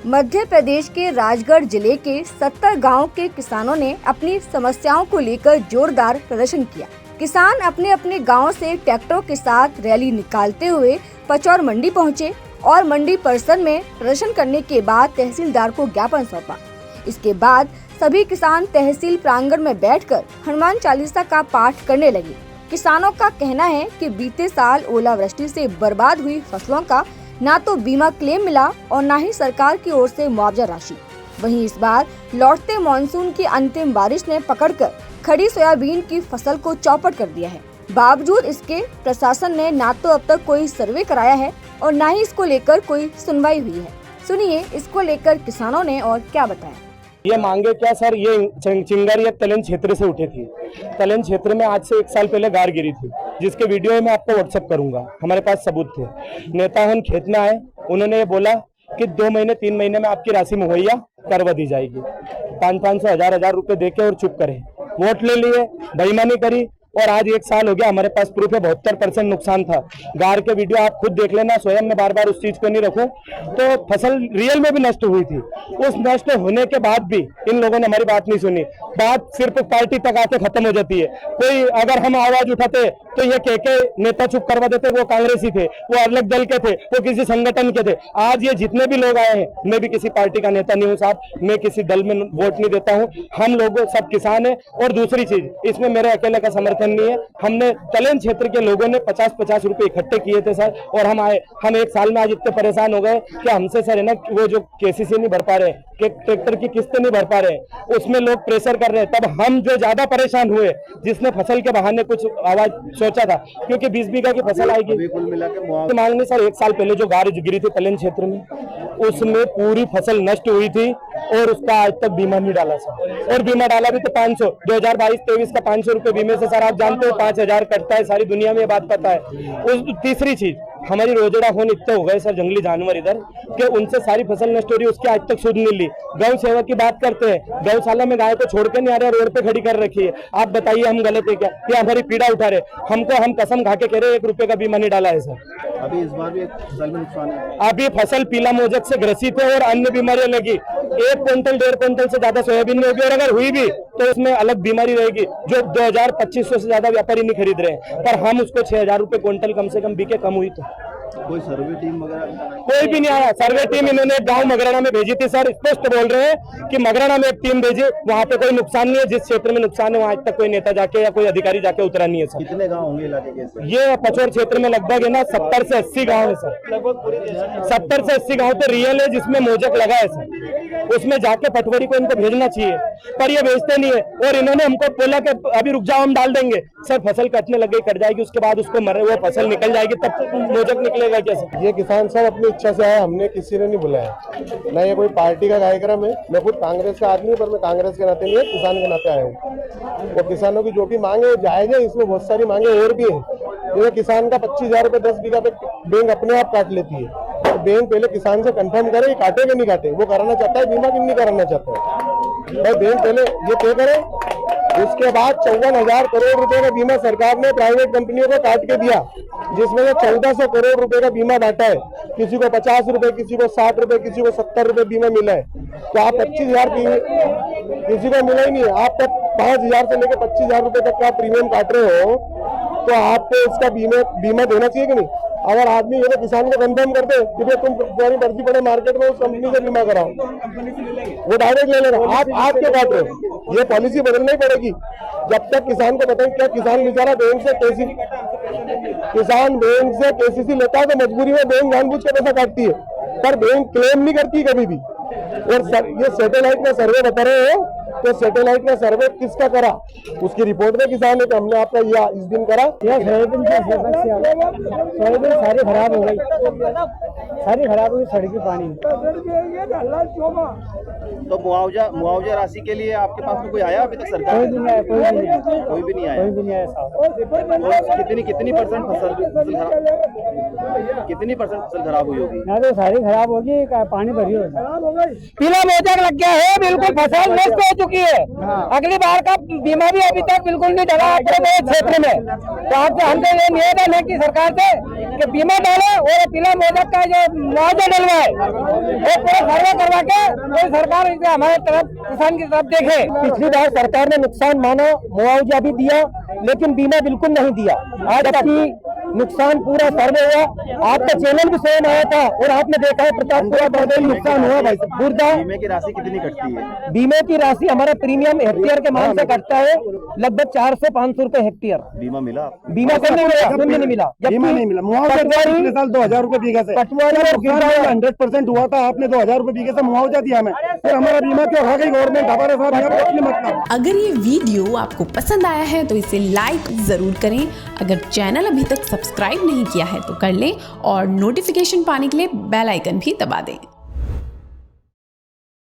मध्य प्रदेश के राजगढ़ जिले के 70 गांव के किसानों ने अपनी समस्याओं को लेकर जोरदार प्रदर्शन किया। किसान अपने अपने गांव से ट्रैक्टरों के साथ रैली निकालते हुए पचौर मंडी पहुंचे और मंडी परिसर में प्रदर्शन करने के बाद तहसीलदार को ज्ञापन सौंपा। इसके बाद सभी किसान तहसील प्रांगण में बैठकर हनुमान चालीसा का पाठ करने लगे। किसानों का कहना है कि बीते साल ओलावृष्टि से बर्बाद हुई फसलों का ना तो बीमा क्लेम मिला और ना ही सरकार की ओर से मुआवजा राशि। वहीं इस बार लौटते मानसून की अंतिम बारिश ने पकड़कर खड़ी सोयाबीन की फसल को चौपट कर दिया है। बावजूद इसके प्रशासन ने ना तो अब तक कोई सर्वे कराया है और ना ही इसको लेकर कोई सुनवाई हुई है। सुनिए इसको लेकर किसानों ने और क्या बताया। ये मांगे क्या सर, ये चिंगारी तलेन क्षेत्र से उठी थी। तलेन क्षेत्र में आज से 1 साल पहले गार गिरी थी, जिसके वीडियो मैं आपको व्हाट्सएप करूंगा। हमारे पास सबूत थे। नेता हम खेत में आए, उन्होंने ये बोला कि 2 महीने 3 महीने में आपकी राशि मुहैया करवा दी जाएगी। 500 1000 रुपए देके और चुप करे, वोट ले लिए, बेईमानी करी और आज 1 साल हो गया। हमारे पास प्रूफ है 72% नुकसान था। गार के वीडियो आप खुद देख लेना, स्वयं मैं बार बार उस चीज को नहीं रखूं। तो फसल रियल में भी नष्ट हुई थी। उस नष्ट होने के बाद भी इन लोगों ने हमारी बात नहीं सुनी। बात सिर्फ पार्टी तक आके खत्म हो जाती है। कोई अगर हम आवाज उठाते तो ये के नेता चुप करवा देते, वो कांग्रेसी थे, वो अलग दल के थे, वो किसी संगठन के थे। आज ये जितने भी लोग आए हैं, मैं भी किसी पार्टी का नेता नहीं हूँ साहब, मैं किसी दल में वोट नहीं देता हूँ। हम लोग सब किसान है। और दूसरी चीज, इसमें मेरे अकेले का समर्थन नहीं है। हमने तलेन क्षेत्र के लोगों ने 50-50 रुपए इकट्ठे किए थे सर, और हम आए। हम 1 साल में आज इतने परेशान हो गए कि हमसे सर है ना, वो जो केसीसी नहीं भर पा रहे, ट्रैक्टर की किस्तें नहीं भर पा रहे, उसमें लोग प्रेशर कर रहे हैं। तब हम जो ज्यादा परेशान हुए, जिसने फसल के बहाने कुछ आवाज सोचा था, क्योंकि 20 बीघा की फसल आएगी। कुल मिलाकर मांगने सर 1 साल पहले जो गार गिरी थी तलेन क्षेत्र में, उसमें पूरी फसल नष्ट हुई थी और उसका आज तक बीमा नहीं डाला सर। और बीमा डाला भी तो 500, 2022-23 का 500 रुपए बीमे से सर आप जानते हो 5000 कटता है। सारी दुनिया में ये बात पता है। उस तीसरी चीज, हमारी रोजड़ा होने इतने हो गए सर जंगली जानवर इधर कि उनसे सारी फसल नष्ट हो रही है, उसकी आज तक सुध नहीं ली। गौ सेवा की बात करते हैं, गौशाला में गाय को छोड़ के नहीं आ रहे, रोड पे खड़ी कर रखी है। आप बताइए हम गलत है क्या? ये हमारी पीड़ा उठा रहे। हमको हम कसम खा के कह रहे 1 रुपए का बीमा नहीं डाला है सर। अभी इस बार भी फसल में नुकसान है। अभी फसल पीला मोजक से ग्रसित है और अन्य बीमारियां लगी। 1 क्विंटल 1.5 क्विंटल से ज्यादा सोयाबीन में होगी, और अगर हुई भी तो उसमें अलग बीमारी रहेगी जो 2000-2500 से ज्यादा व्यापारी नहीं खरीद रहे हैं। पर हम उसको 6000 रुपए क्विंटल कम से कम बिके, कम हुई तो कोई सर्वे टीम वगैरह कोई भी नहीं आया। सर्वे टीम इन्होंने गांव मगराना में भेजी थी सर। स्पष्ट बोल रहे हैं कि मगराना में एक टीम भेजी, वहां पे कोई नुकसान नहीं है। जिस क्षेत्र में नुकसान है वहां आज तक कोई नेता जाके या कोई अधिकारी जाके उतरा नहीं है सर। कितने गांव होंगे इलाके के? ये पचौर क्षेत्र में लगभग है ना 70 से 80 गाँव है सर। 70 से 80 गाँव तो रियल है जिसमें मोजक लगा है सर। उसमें जाके पटवारी को इनको भेजना चाहिए, पर ये भेजते नहीं है। और इन्होंने हमको बोला कि अभी रुक जाओ, हम डाल देंगे। सर फसल कटने लग गई, कट जाएगी, उसके बाद उसको वो फसल निकल जाएगी, तब मोजक निकलेगा कैसे? ये किसान सब अपनी इच्छा से आया, हमने किसी ने नहीं बुलाया। ना ये कोई पार्टी का कार्यक्रम है। मैं खुद कांग्रेस का आदमी, पर मैं कांग्रेस के नाते नहीं है, किसान के नाते आया हूँ। वो किसानों की जो भी मांगे जायज है, इसमें बहुत सारी मांगे और भी है। जैसे किसान का 25,000 रुपए 10 बीघा पे बैंक अपने आप काट लेती है। तो बैंक पहले किसान से कंफर्म करे काटे कि नहीं काटे, वो कराना चाहता है बीमा कि नहीं कराना चाहता है। भाई बैंक पहले ये तय करे। उसके बाद 54,000 करोड़ रुपए का बीमा सरकार ने प्राइवेट कंपनियों को काट के दिया, जिसमें से 1400 करोड़ रुपए का बीमा बांटा है। किसी को 50 रुपए, किसी को 60 रुपए, किसी को 70 रुपए बीमा मिला है। तो आप 25,000 किसी को मिला ही नहीं है। आप तक 5,000 से लेकर 25,000 रुपए तक का प्रीमियम काट रहे हो, तो आपको इसका बीमा देना चाहिए कि नहीं? अगर आदमी ये तो किसान को कंफर्म कर दे कि भाई तुम तुम्हारी मर्जी पड़े मार्केट में उस कंपनी से बीमा कराओ, वो डायरेक्ट ले लेना। आप क्या काट रहे हो? ये पॉलिसी बदलनी पड़ेगी। जब तक किसान को बताएं, क्या किसान बेचारा बैंक से केसीसी लेता है तो मजबूरी में बैंक जानबूझ के पैसा काटती है, पर बैंक क्लेम नहीं करती कभी भी। और ये सैटेलाइट का सर्वे बता रहे हो, तो सैटेलाइट का सर्वे किसका करा? उसकी रिपोर्ट में किसान है कि हमने आपका ये इस दिन करा। सोयाबीन सारी खराब हो गई, सारी खराब हुई, सड़की पानी। तो मुआवजा राशि के लिए आपके पास में कोई आया अभी तक सरकार? कोई भी नहीं आया। कोई भी नहीं आया साहब। कितनी परसेंट फसल खराब हुई होगी? ना तो सारी खराब होगी, पानी भरी हो गई, पीला मोजक लग गया है, बिल्कुल फसल नष्ट हो चुकी है। अगली बार का बीमा भी अभी तक बिल्कुल नहीं डला अपने क्षेत्र में। तो आपसे हमसे ये निवेदन है कि सरकार से कि बीमा डाले और पीला मोदक का जो मुआवजा डलवाए वो पूरा सर्वे करवा के कोई सरकार इसे हमारे तरफ किसान की तरफ देखे। पिछली बार सरकार ने नुकसान माना, मुआवजा भी दिया, लेकिन बीमा बिल्कुल नहीं दिया। आज जबकि नुकसान पूरा सर्वे हुआ, आपका चैनल भी स्वयं आया था और आपने देखा है प्रतापपुरा बर्देल नुकसान हुआ भाई बुर्दा। बीमे की राशि कितनी कटती है? बीमे की राशि हमारा प्रीमियम हेक्टेयर के मान से कटता है लगभग 400-500 रुपए हेक्टेयर। बीमा मिला? बीमा को नहीं मिला, नहीं मिला, बीमा नहीं मिला। मुआवजा पिछले साल 2000 रुपए बीघे से, पटवारी और 100% हुआ था। आपने 2000 रुपए बीघे से मुआवजा दिया हमें, फिर हमारा बीमा क्यों खा गई गवर्नमेंट? हमारे साथ मतलब। अगर ये वीडियो आपको पसंद आया है तो इसे लाइक जरूर करें। अगर चैनल अभी तक सब्सक्राइब नहीं किया है तो कर लें और नोटिफिकेशन पाने के लिए बेल आइकन भी दबा दें।